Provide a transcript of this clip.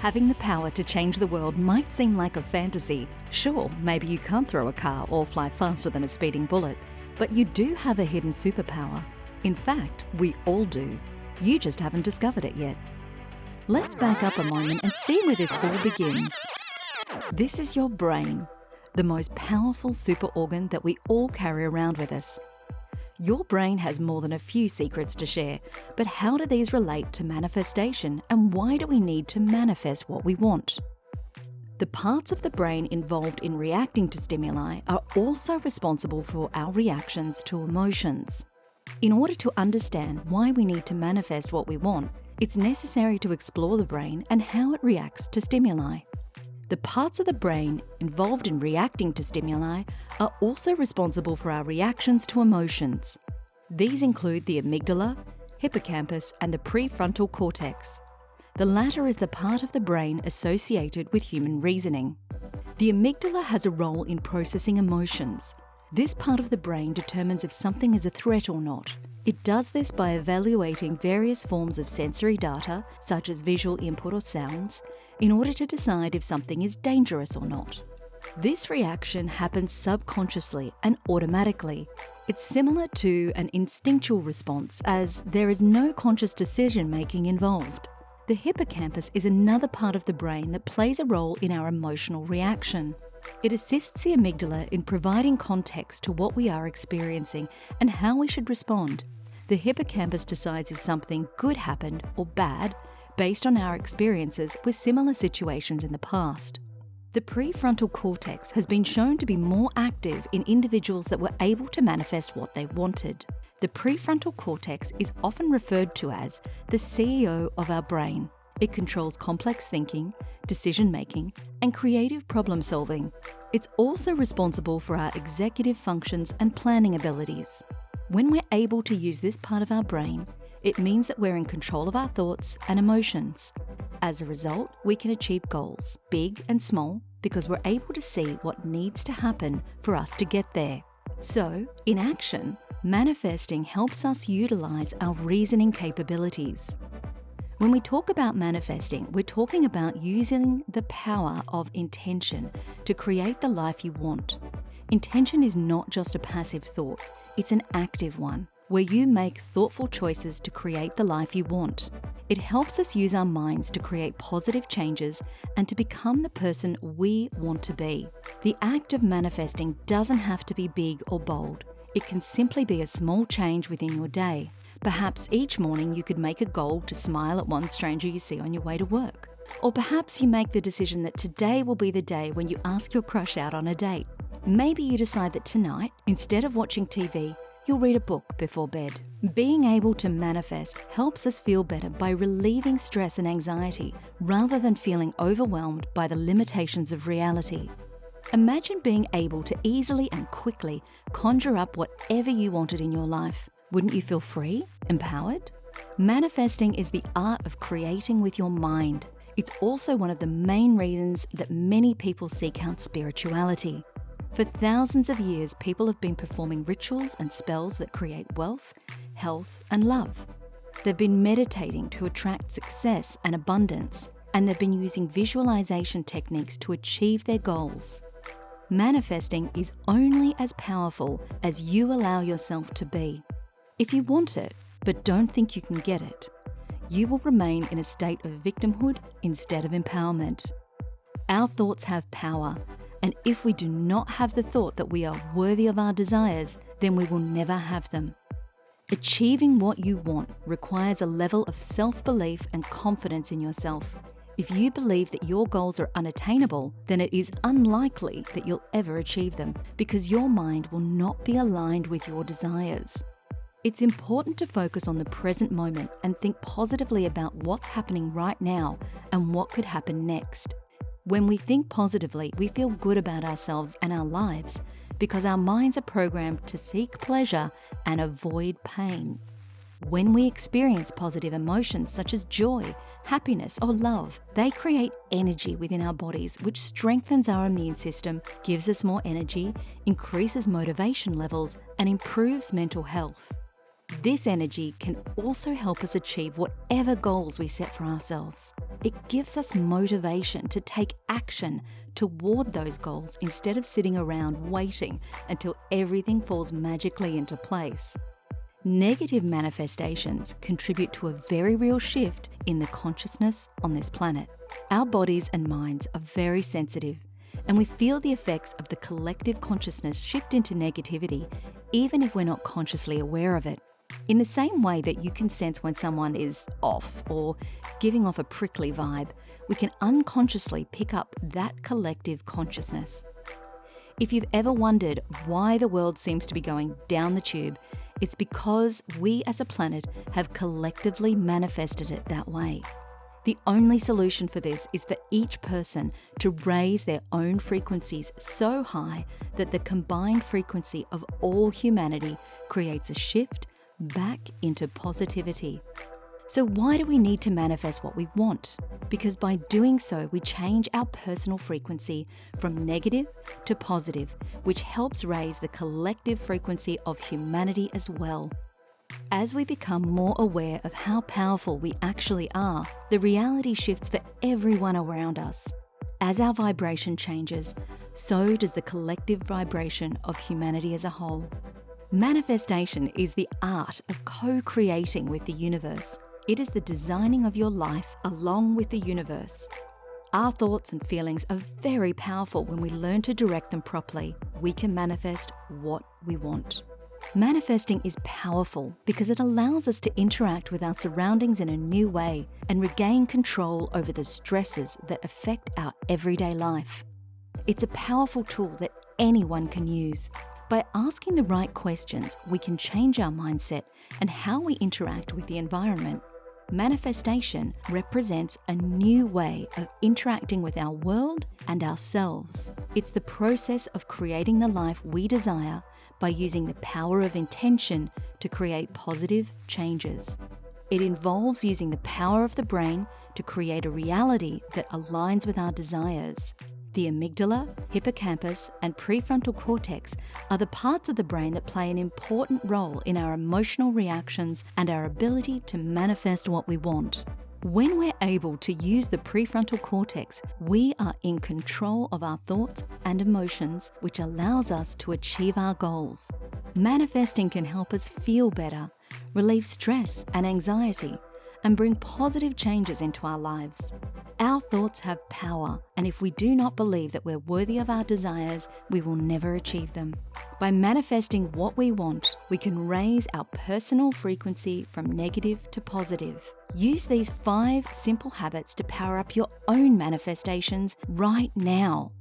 Having the power to change the world might seem like a fantasy. Sure, maybe you can't throw a car or fly faster than a speeding bullet, but you do have a hidden superpower. In fact, we all do. You just haven't discovered it yet. Let's back up a moment and see where this all begins. This is your brain, the most powerful super organ that we all carry around with us. Your brain has more than a few secrets to share, but how do these relate to manifestation, and why do we need to manifest what we want? The parts of the brain involved in reacting to stimuli are also responsible for our reactions to emotions. In order to understand why we need to manifest what we want, it's necessary to explore the brain and how it reacts to stimuli. The parts of the brain involved in reacting to stimuli are also responsible for our reactions to emotions. These include the amygdala, hippocampus, and the prefrontal cortex. The latter is the part of the brain associated with human reasoning. The amygdala has a role in processing emotions. This part of the brain determines if something is a threat or not. It does this by evaluating various forms of sensory data, such as visual input or sounds, in order to decide if something is dangerous or not. This reaction happens subconsciously and automatically. It's similar to an instinctual response, as there is no conscious decision-making involved. The hippocampus is another part of the brain that plays a role in our emotional reaction. It assists the amygdala in providing context to what we are experiencing and how we should respond. The hippocampus decides if something good happened or bad based on our experiences with similar situations in the past. The prefrontal cortex has been shown to be more active in individuals that were able to manifest what they wanted. The prefrontal cortex is often referred to as the CEO of our brain. It controls complex thinking, decision-making, and creative problem-solving. It's also responsible for our executive functions and planning abilities. When we're able to use this part of our brain, it means that we're in control of our thoughts and emotions. As a result, we can achieve goals, big and small, because we're able to see what needs to happen for us to get there. So, in action, manifesting helps us utilize our reasoning capabilities. When we talk about manifesting, we're talking about using the power of intention to create the life you want. Intention is not just a passive thought, it's an active one, where you make thoughtful choices to create the life you want. It helps us use our minds to create positive changes and to become the person we want to be. The act of manifesting doesn't have to be big or bold. It can simply be a small change within your day. Perhaps each morning you could make a goal to smile at one stranger you see on your way to work. Or perhaps you make the decision that today will be the day when you ask your crush out on a date. Maybe you decide that tonight, instead of watching TV, you'll read a book before bed. Being able to manifest helps us feel better by relieving stress and anxiety rather than feeling overwhelmed by the limitations of reality. Imagine being able to easily and quickly conjure up whatever you wanted in your life. Wouldn't you feel free, empowered? Manifesting is the art of creating with your mind. It's also one of the main reasons that many people seek out spirituality. For thousands of years, people have been performing rituals and spells that create wealth, health, and love. They've been meditating to attract success and abundance, and they've been using visualization techniques to achieve their goals. Manifesting is only as powerful as you allow yourself to be. If you want it, but don't think you can get it, you will remain in a state of victimhood instead of empowerment. Our thoughts have power, and if we do not have the thought that we are worthy of our desires, then we will never have them. Achieving what you want requires a level of self-belief and confidence in yourself. If you believe that your goals are unattainable, then it is unlikely that you'll ever achieve them because your mind will not be aligned with your desires. It's important to focus on the present moment and think positively about what's happening right now and what could happen next. When we think positively, we feel good about ourselves and our lives because our minds are programmed to seek pleasure and avoid pain. When we experience positive emotions such as joy, happiness, or love, they create energy within our bodies, which strengthens our immune system, gives us more energy, increases motivation levels, and improves mental health. This energy can also help us achieve whatever goals we set for ourselves. It gives us motivation to take action toward those goals instead of sitting around waiting until everything falls magically into place. Negative manifestations contribute to a very real shift in the consciousness on this planet. Our bodies and minds are very sensitive, and we feel the effects of the collective consciousness shift into negativity, even if we're not consciously aware of it. In the same way that you can sense when someone is off or giving off a prickly vibe, we can unconsciously pick up that collective consciousness. If you've ever wondered why the world seems to be going down the tube, it's because we as a planet have collectively manifested it that way. The only solution for this is for each person to raise their own frequencies so high that the combined frequency of all humanity creates a shift back into positivity. So why do we need to manifest what we want? Because by doing so, we change our personal frequency from negative to positive, which helps raise the collective frequency of humanity as well. As we become more aware of how powerful we actually are, the reality shifts for everyone around us. As our vibration changes, so does the collective vibration of humanity as a whole. Manifestation is the art of co-creating with the universe. It is the designing of your life along with the universe. Our thoughts and feelings are very powerful when we learn to direct them properly. We can manifest what we want. Manifesting is powerful because it allows us to interact with our surroundings in a new way and regain control over the stresses that affect our everyday life. It's a powerful tool that anyone can use. By asking the right questions, we can change our mindset and how we interact with the environment. Manifestation represents a new way of interacting with our world and ourselves. It's the process of creating the life we desire by using the power of intention to create positive changes. It involves using the power of the brain to create a reality that aligns with our desires. The amygdala, hippocampus, and prefrontal cortex are the parts of the brain that play an important role in our emotional reactions and our ability to manifest what we want. When we're able to use the prefrontal cortex, we are in control of our thoughts and emotions, which allows us to achieve our goals. Manifesting can help us feel better, relieve stress and anxiety, and bring positive changes into our lives. Our thoughts have power, and if we do not believe that we're worthy of our desires, we will never achieve them. By manifesting what we want, we can raise our personal frequency from negative to positive. Use these 5 simple habits to power up your own manifestations right now.